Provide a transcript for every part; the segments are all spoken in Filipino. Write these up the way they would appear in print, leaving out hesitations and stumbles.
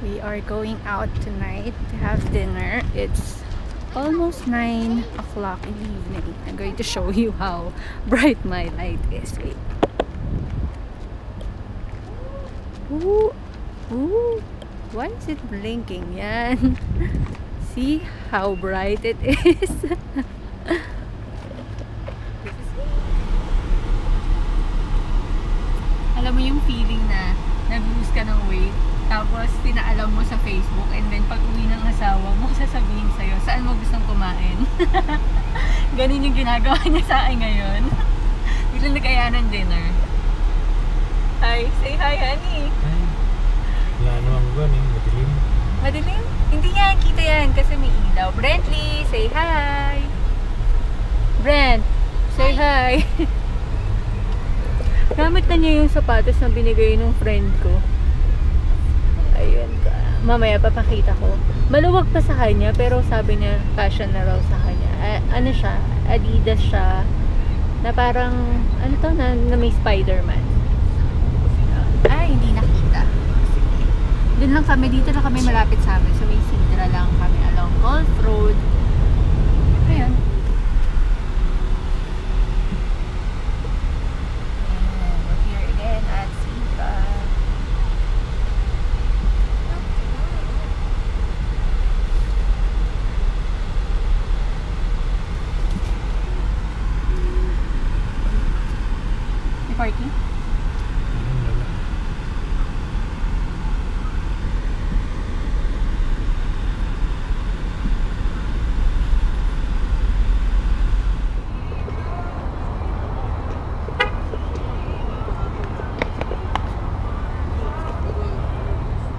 We are going out tonight to have dinner. It's almost 9 o'clock in the evening. I'm going to show you how bright my light is. Wait. Ooh. Ooh. Why is it blinking? Yan. See how bright it is? Alam mo yung feeling na nag-lose ka ng weight, tapos pinaalam mo sa Facebook, and then pag uwi ng asawa mo, sasabihin sa'yo, saan mo gustong kumain? Ganun yung ginagawa niya sa akin ngayon. Biglang nag-aya ng dinner. Hi, say hi, honey. Hi. Wala naman gano'n, madilim. Madilim? Hindi yan, kita yan kasi may ilaw. Brentley, say hi. Brent, say hi. Gamit na niya yung sapatos na binigay ng friend ko. Ayun. Mamaya papakita ko. Maluwag pa sa kanya, pero sabi niya fashion na raw sa kanya. Ano siya? Adidas siya. Na parang, ano to? Na may Spider-Man. Hindi nakita. Doon lang kami. Dito lang kami malapit sa amin. So may Sidra lang kami along Golf Road. Ayan. Parking?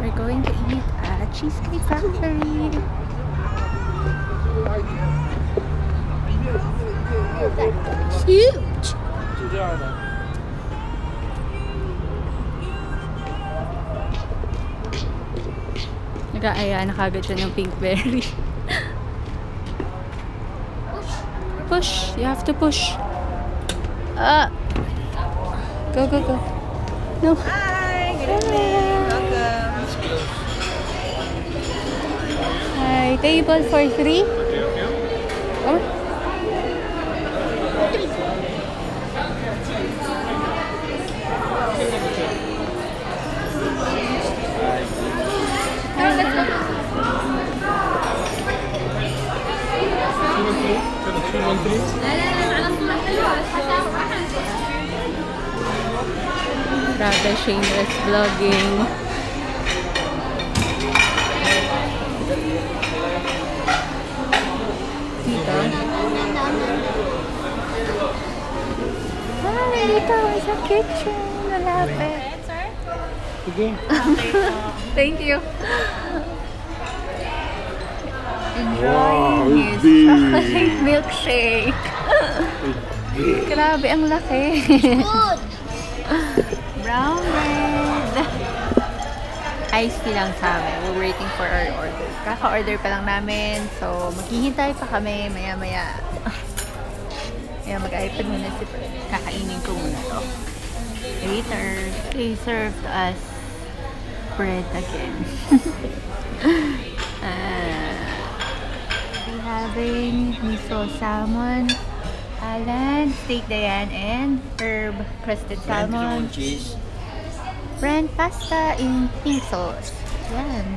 We're going to eat at Cheesecake Factory. It's huge! Nag-aaya na kagad siya ng Pinkberry. Push. You have to push. Go, go, go. No. Hi, good evening. Welcome. Hi, table for 3. Oh. Rather shameless vlogging. Dito. Dito sa kitchen. Malapit. Sige. Thank you. Wow, Enjoying his big. chocolate milkshake. Grabe, ang laki. Good. Brown bread. Iced tea lang sa amin. We're waiting for our order. Kaka-order pa lang namin. So, maghihintay pa kami maya-maya. Kaya mag-iPad muna si Fred. Kakainin ko muna to. Later, they served us bread again. We're having miso salmon, Alan, steak Diane, and herb crusted salmon. Cheese. Brand pasta in pink sauce. Yan.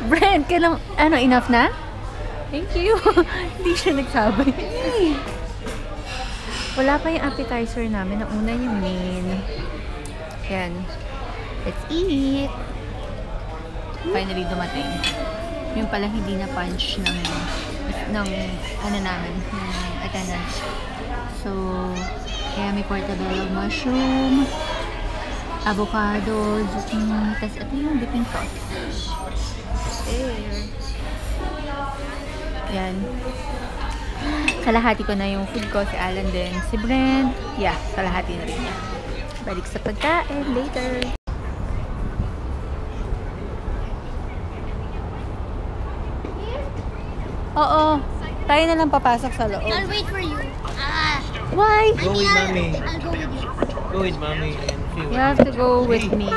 Brand, ano, enough na? Thank you. Hindi siya nagsabay. Wala pa yung appetizer namin. Nauna yung main. Yan. Let's eat. Finally dumating. Yung pala hindi na punch ng ano namin, ng attendance. So, kaya may portobello mushroom, avocado, zucchini, tas ito yung dipping sauce. There. Yan. Kalahati ko na yung food ko, si Alan din, si Brent. Yeah, kalahati na rin niya. Balik sa pagkain later. Oo. Tayo na lang papasok sa loob. I'll wait for you. Why? Go with mommy. I'll go with you. Go with mommy and see You what have to go with me.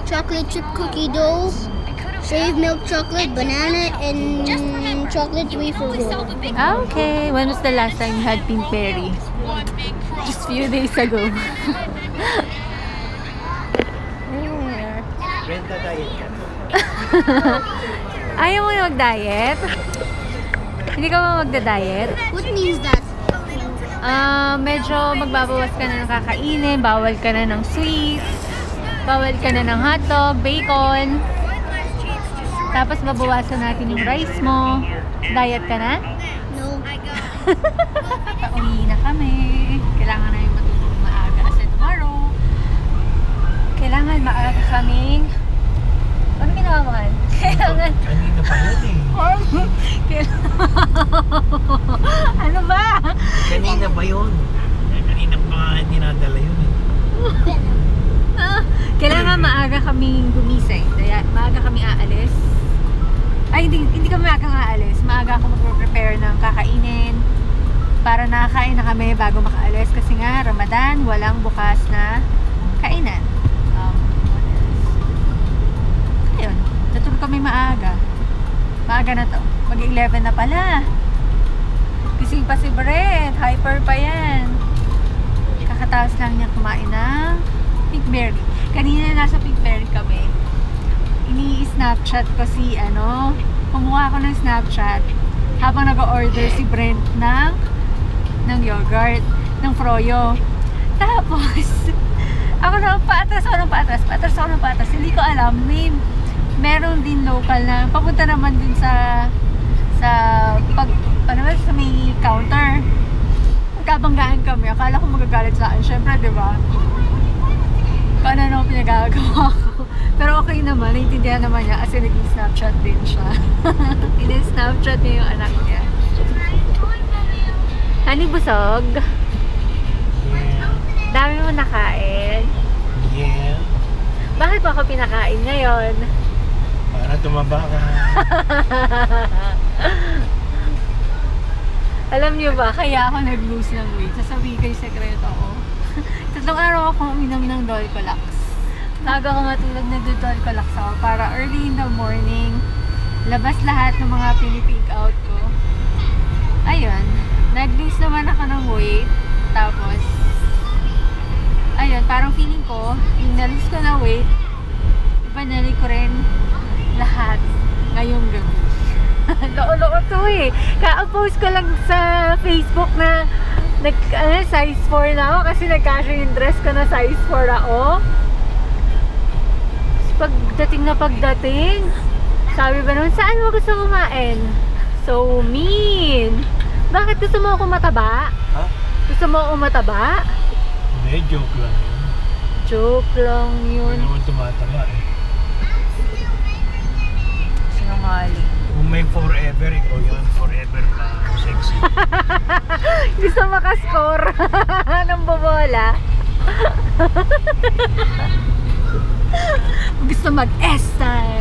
Chocolate chip cookie dough, shaved milk chocolate, banana, and chocolate wafer roll. Okay. When was the last time you had pink berry? Just few days ago. There. Renta diet ka. Ayaw mo yung mag-diet? Hindi ka ba magda-diet? What means that? Medyo magbabawas ka na ng kakainin, bawal ka na ng sweets, bawal ka na ng hotdog, bacon. Tapos babawasan natin yung rice mo. Diet ka na? No. Pauwi na kami. Kailangan na yung matulog maaga kasi tomorrow. Kailangan maaga kaming... Ano ginawa mo, Han? Kailangan... Kanina pa yan eh. Ano ba? Kanina ba yun? Kanina pa dinadala yun eh. Kailangan maaga kaming gumising. Kaya maaga kami aalis. Ay, hindi kami maagang aalis. Maaga ako mag-prepare ng kakainin para nakakain na kami bago makaalis. Kasi nga, Ramadan, walang bukas na kainan. Ayun, natulog kami maaga. Maaga na to. Mag-11 na pala. Gising pa si Brent. Hyper pa yan. Kakataas lang niya kumain ng pink berry. Kanina nasa pink berry kami. Ini-snapchat ko si kumuha ko ng Snapchat habang nag-order si Brent ng yogurt, ng froyo. Tapos, ako na paatras ako ng paatras. Hindi ko alam, meron din local na papunta naman din sa may counter. Magkabanggaan kami. Akala ko magagalit sa akin. Syempre, di ba? Kung ano pinagagawa ko. Pero okay naman, naiintindihan naman niya kasi naging Snapchat din siya. Snapchat niya yung anak niya. Honey, busog? Yeah. Dami mo nakain? Yeah. Bakit pa ako pinakain ngayon? Para tumaba ka. Alam niyo ba, kaya ako nag-lose ng weight. Sasabihin kayo sekreto ko. 3 araw ako uminom ng Dolcolax. Bago ako matulog, nag-Dolcolax ako para early in the morning, labas lahat ng mga pinipig out ko. Ayun, nag-lose naman ako ng weight. Tapos, ayun, parang feeling ko, yung na-lose ko na weight, ipanali ko rin lahat ngayong gabi. Loko-loko to eh. Ka-post ko lang sa Facebook na size 4 na ako kasi nagkasya yung dress ko na size 4 ako. Pagdating, sabi ba naman, saan mo gusto kumain? So mean! Bakit gusto mo ako mataba? Ha? Gusto mo ako mataba? Hindi, joke lang yun. Joke lang yun. Hindi naman tumatama eh. Sinungaling. Kung may forever, ikaw yun. Forever na sexy. Gusto makascore ng bobola. Gusto mag-S-time.